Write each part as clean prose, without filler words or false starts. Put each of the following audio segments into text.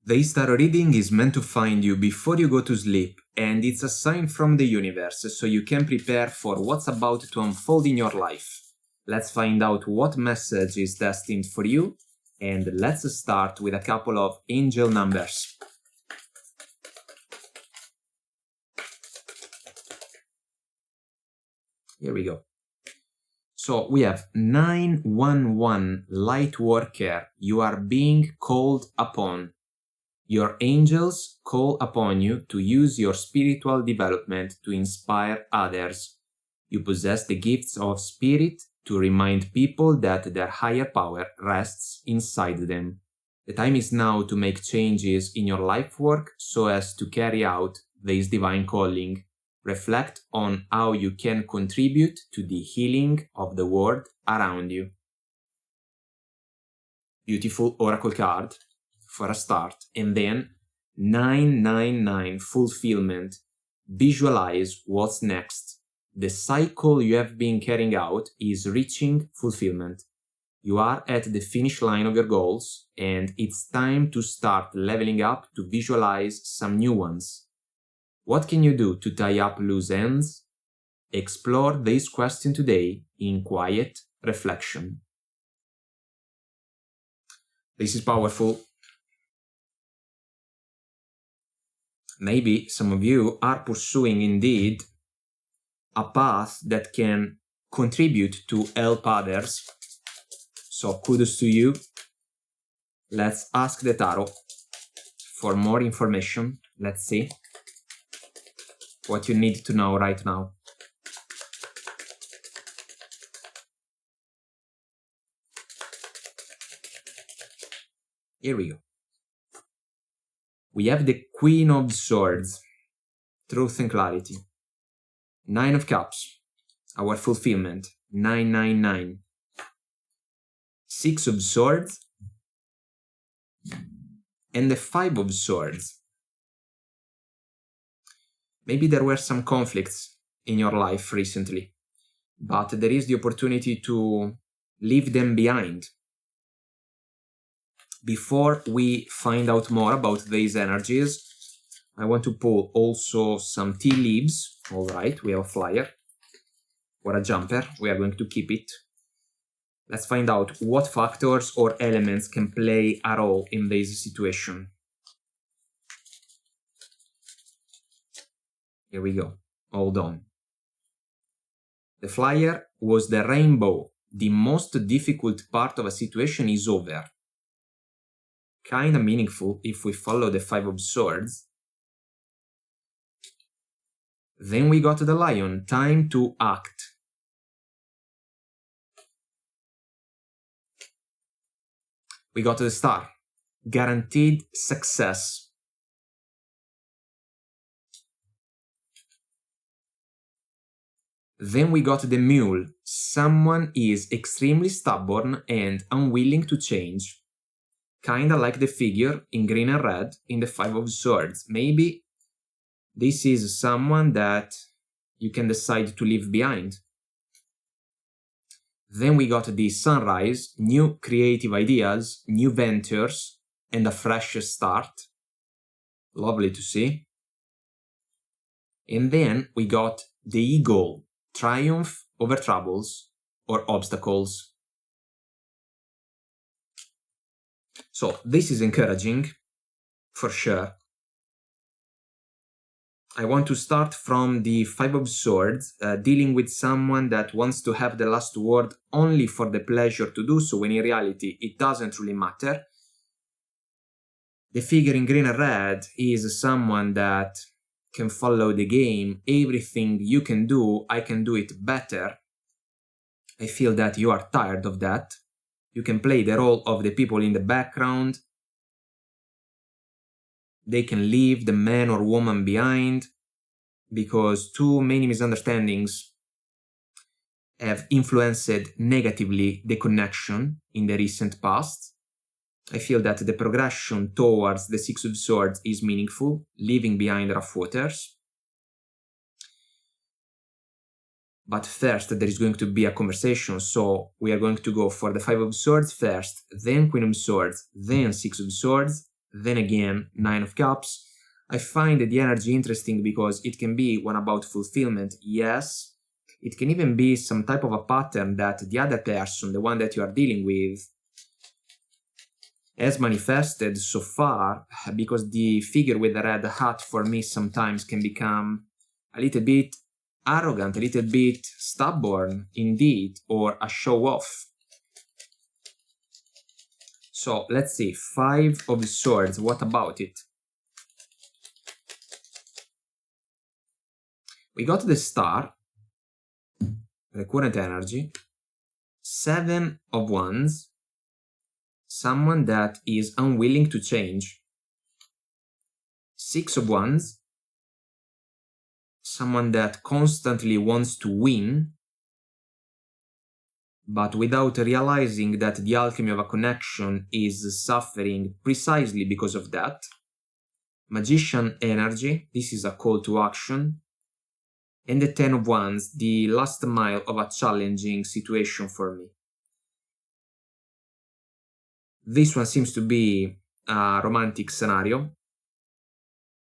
This tarot reading is meant to find you before you go to sleep, and it's a sign from the universe, so you can prepare for what's about to unfold in your life. Let's find out what message is destined for you, and let's start with a couple of angel numbers. Here we go. So we have 911, light worker, you are being called upon. Your angels call upon you to use your spiritual development to inspire others. You possess the gifts of spirit to remind people that their higher power rests inside them. The time is now to make changes in your life work so as to carry out this divine calling. Reflect on how you can contribute to the healing of the world around you. Beautiful oracle card for a start. And then 999, fulfillment. Visualize what's next. The cycle you have been carrying out is reaching fulfillment. You are at the finish line of your goals, and it's time to start leveling up to visualize some new ones. What can you do to tie up loose ends? Explore this question today in quiet reflection. This is powerful. Maybe some of you are pursuing indeed a path that can contribute to help others. So kudos to you. Let's ask the tarot for more information. Let's see what you need to know right now. Here we go. We have the Queen of Swords, truth and clarity. 9 of Cups, our fulfillment, 999. 6 of Swords, and the 5 of Swords. Maybe there were some conflicts in your life recently, but there is the opportunity to leave them behind. Before we find out more about these energies, I want to pull also some tea leaves. All right, we have a flyer or a jumper. We are going to keep it. Let's find out what factors or elements can play a role in this situation. Here we go. Hold on. The flyer was the rainbow. The most difficult part of a situation is over. Kinda meaningful if we follow the 5 of Swords. Then we got the lion, time to act. We got the star, guaranteed success. Then we got the mule, someone is extremely stubborn and unwilling to change. Kinda like the figure in green and red in the 5 of Swords. Maybe this is someone that you can decide to leave behind. Then we got the sunrise, new creative ideas, new ventures, and a fresh start. Lovely to see. And then we got the eagle, triumph over troubles or obstacles. So this is encouraging, for sure. I want to start from the 5 of Swords, dealing with someone that wants to have the last word only for the pleasure to do so, when in reality it doesn't really matter. The figure in green and red is someone that can follow the game. Everything you can do, I can do it better. I feel that you are tired of that. You can play the role of the people in the background. They can leave the man or woman behind because too many misunderstandings have influenced negatively the connection in the recent past. I feel that the progression towards the 6 of Swords is meaningful, leaving behind rough waters. But first, there is going to be a conversation, so we are going to go for the 5 of Swords first, then Queen of Swords, then 6 of Swords, Then again, Nine of Cups. I find the energy interesting because it can be one about fulfillment, yes. It can even be some type of a pattern that the other person, the one that you are dealing with, has manifested so far, because the figure with the red hat for me sometimes can become a little bit arrogant, a little bit stubborn indeed, or a show-off. So let's see, Five of Swords, what about it? We got the Star, recurrent energy, Seven of Wands, someone that is unwilling to change, Six of Wands, someone that constantly wants to win, but without realizing that the alchemy of a connection is suffering precisely because of that. Magician energy, this is a call to action. And the Ten of Wands, the last mile of a challenging situation for me. This one seems to be a romantic scenario.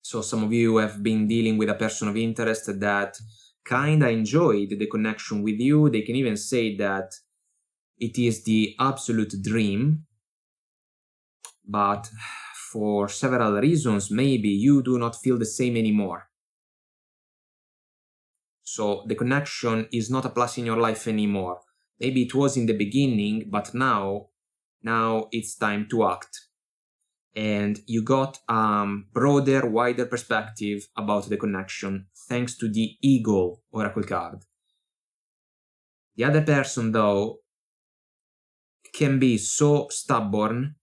So some of you have been dealing with a person of interest that kinda enjoyed the connection with you. They can even say that it is the absolute dream, but for several reasons, maybe you do not feel the same anymore. So the connection is not a plus in your life anymore. Maybe it was in the beginning, but now it's time to act. And you got a broader, wider perspective about the connection thanks to the Eagle Oracle card. The other person, though, can be so stubborn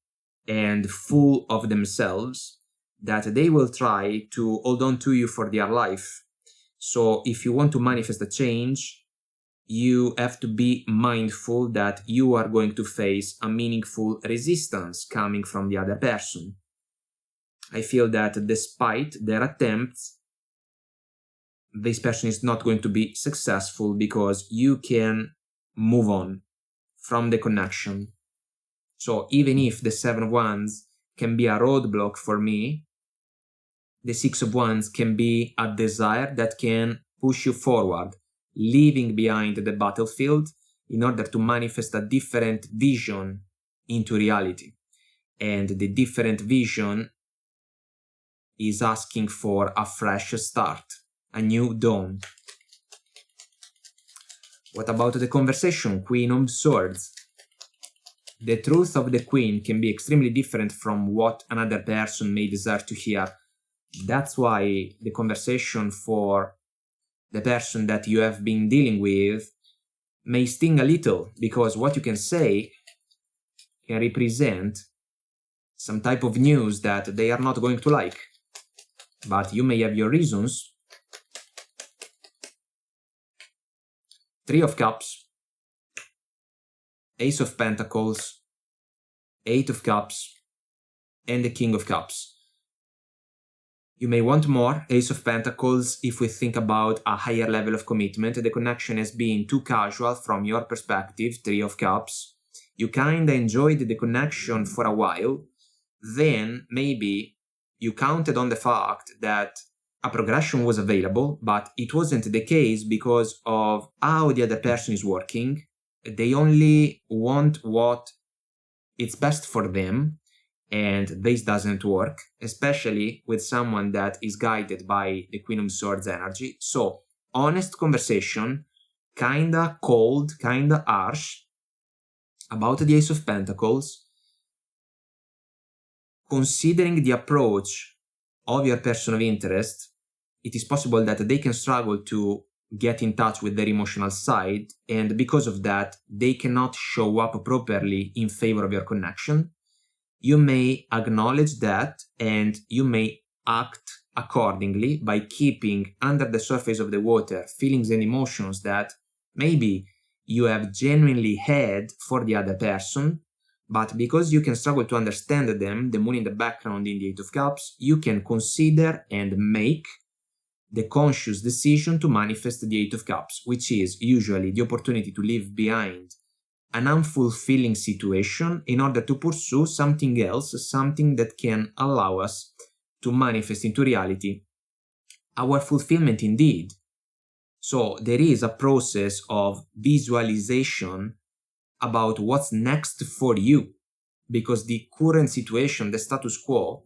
and full of themselves that they will try to hold on to you for their life. So if you want to manifest a change, you have to be mindful that you are going to face a meaningful resistance coming from the other person. I feel that despite their attempts, this person is not going to be successful because you can move on from the connection. So even if the Seven of Wands can be a roadblock for me, the Six of Wands can be a desire that can push you forward, leaving behind the battlefield in order to manifest a different vision into reality. And the different vision is asking for a fresh start, a new dawn. What about the conversation, Queen of Swords? The truth of the Queen can be extremely different from what another person may desire to hear. That's why the conversation for the person that you have been dealing with may sting a little, because what you can say can represent some type of news that they are not going to like. But you may have your reasons. Three of Cups, Ace of Pentacles, Eight of Cups, and the King of Cups. You may want more Ace of Pentacles if we think about a higher level of commitment. The connection has been too casual from your perspective, Three of Cups. You kinda enjoyed the connection for a while, then maybe you counted on the fact that a progression was available, but it wasn't the case because of how the other person is working. They only want what is best for them, and this doesn't work, especially with someone that is guided by the Queen of Swords energy. So, honest conversation, kinda cold, kinda harsh, about the Ace of Pentacles, considering the approach of your person of interest, it is possible that they can struggle to get in touch with their emotional side, and because of that, they cannot show up properly in favor of your connection. You may acknowledge that, and you may act accordingly by keeping under the surface of the water feelings and emotions that maybe you have genuinely had for the other person, but because you can struggle to understand them, the moon in the background in the Eight of Cups, you can consider and make the conscious decision to manifest the Eight of Cups, which is usually the opportunity to leave behind an unfulfilling situation in order to pursue something else, something that can allow us to manifest into reality our fulfillment indeed. So there is a process of visualization about what's next for you, because the current situation, the status quo,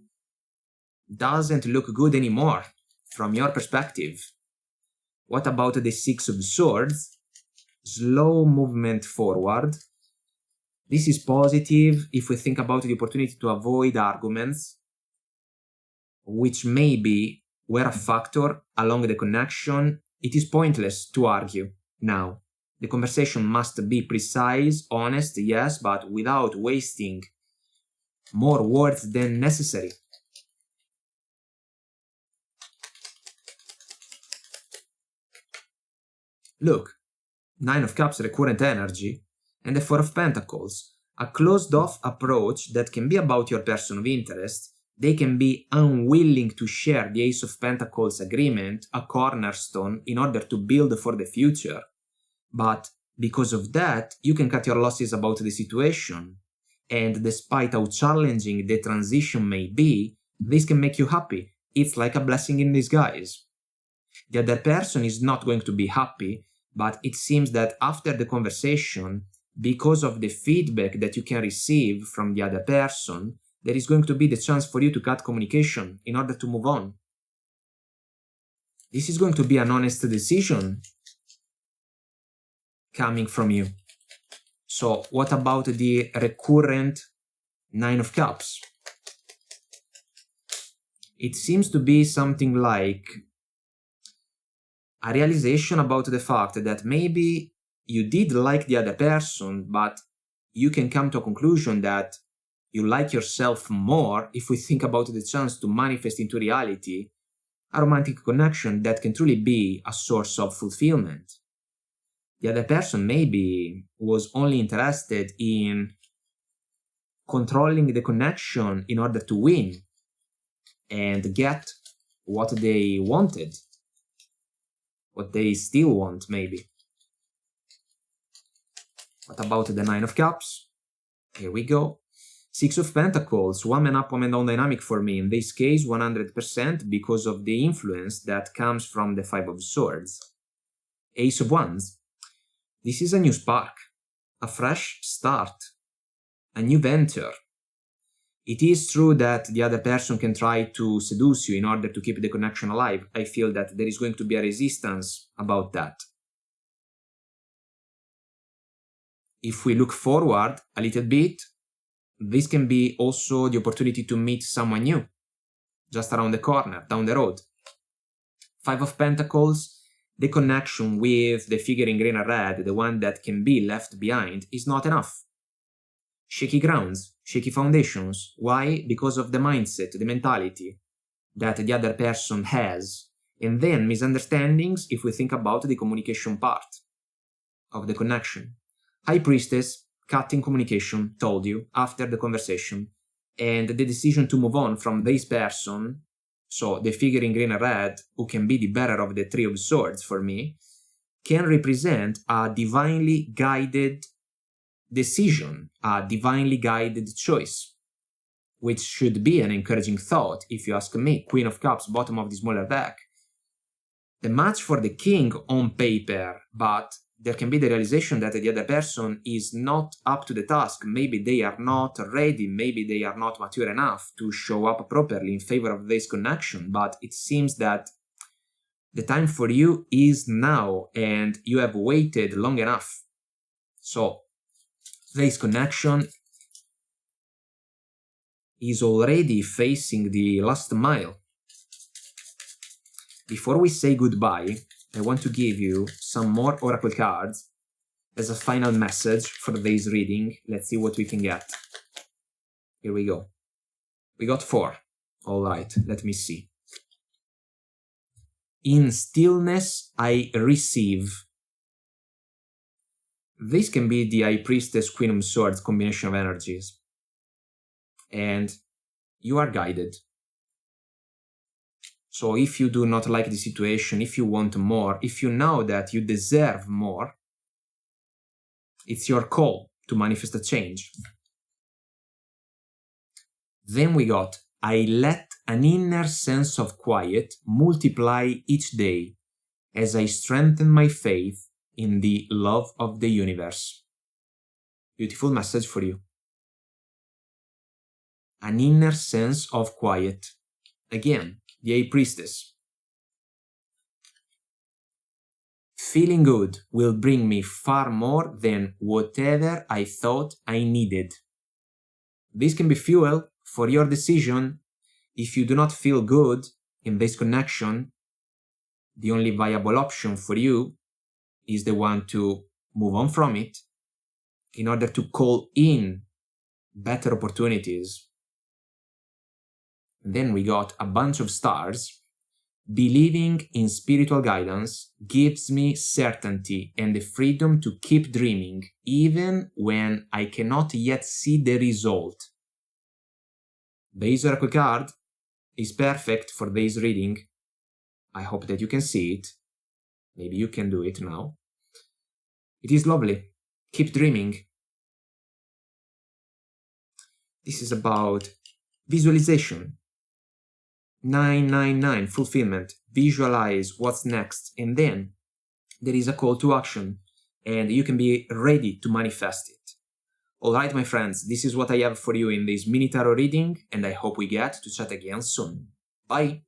doesn't look good anymore from your perspective. What about the Six of Swords? Slow movement forward. This is positive if we think about the opportunity to avoid arguments, which maybe were a factor along the connection. It is pointless to argue now. The conversation must be precise, honest, yes, but without wasting more words than necessary. Look, Nine of Cups recurrent energy, and the Four of Pentacles, a closed-off approach that can be about your person of interest. They can be unwilling to share the Ace of Pentacles agreement, a cornerstone, in order to build for the future. But because of that, you can cut your losses about the situation. And despite how challenging the transition may be, this can make you happy. It's like a blessing in disguise. The other person is not going to be happy, but it seems that after the conversation, because of the feedback that you can receive from the other person, there is going to be the chance for you to cut communication in order to move on. This is going to be an honest decision coming from you. So what about the recurrent Nine of Cups? It seems to be something like a realization about the fact that maybe you did like the other person, but you can come to a conclusion that you like yourself more if we think about the chance to manifest into reality a romantic connection that can truly be a source of fulfillment. The other person maybe was only interested in controlling the connection in order to win and get what they wanted, what they still want maybe. What about the Nine of Cups? Here we go. Six of Pentacles, woman up, woman down dynamic for me. In this case, 100% because of the influence that comes from the Five of Swords. Ace of Wands. This is a new spark, a fresh start, a new venture. It is true that the other person can try to seduce you in order to keep the connection alive. I feel that there is going to be a resistance about that. If we look forward a little bit, this can be also the opportunity to meet someone new, just around the corner, down the road. Five of Pentacles, the connection with the figure in green and red, the one that can be left behind, is not enough. Shaky grounds, shaky foundations. Why? Because of the mindset, the mentality that the other person has. And then misunderstandings if we think about the communication part of the connection. High Priestess, cutting communication, told you, after the conversation, and the decision to move on from this person, so the figure in green and red, who can be the bearer of the Three of Swords for me, can represent a divinely guided decision, a divinely guided choice, which should be an encouraging thought, if you ask me. Queen of Cups, bottom of the smaller deck. The match for the King on paper, but there can be the realization that the other person is not up to the task. Maybe they are not ready, maybe they are not mature enough to show up properly in favor of this connection, but it seems that the time for you is now and you have waited long enough. So this connection is already facing the last mile. Before we say goodbye, I want to give you some more oracle cards as a final message for this reading. Let's see what we can get. Here we go. We got 4. All right, let me see. In stillness, I receive. This can be the High Priestess, Queen of Swords combination of energies. And you are guided. So if you do not like the situation, if you want more, if you know that you deserve more, it's your call. to manifest a change. Then we got, I let an inner sense of quiet multiply each day as I strengthen my faith in the love of the universe. Beautiful message for you. An inner sense of quiet. Again, the High Priestess. Feeling good will bring me far more than whatever I thought I needed. This can be fuel for your decision. If you do not feel good in this connection, the only viable option for you is the one to move on from it in order to call in better opportunities. Then we got a bunch of stars. Believing in spiritual guidance gives me certainty and the freedom to keep dreaming, even when I cannot yet see the result. Base Oracle card is perfect for this reading. I hope that you can see it. Maybe you can do it now. It is lovely. Keep dreaming. This is about visualization. 999, fulfillment. Visualize what's next, and then there is a call to action, and you can be ready to manifest it. Alright, my friends, this is what I have for you in this mini tarot reading, and I hope we get to chat again soon. Bye!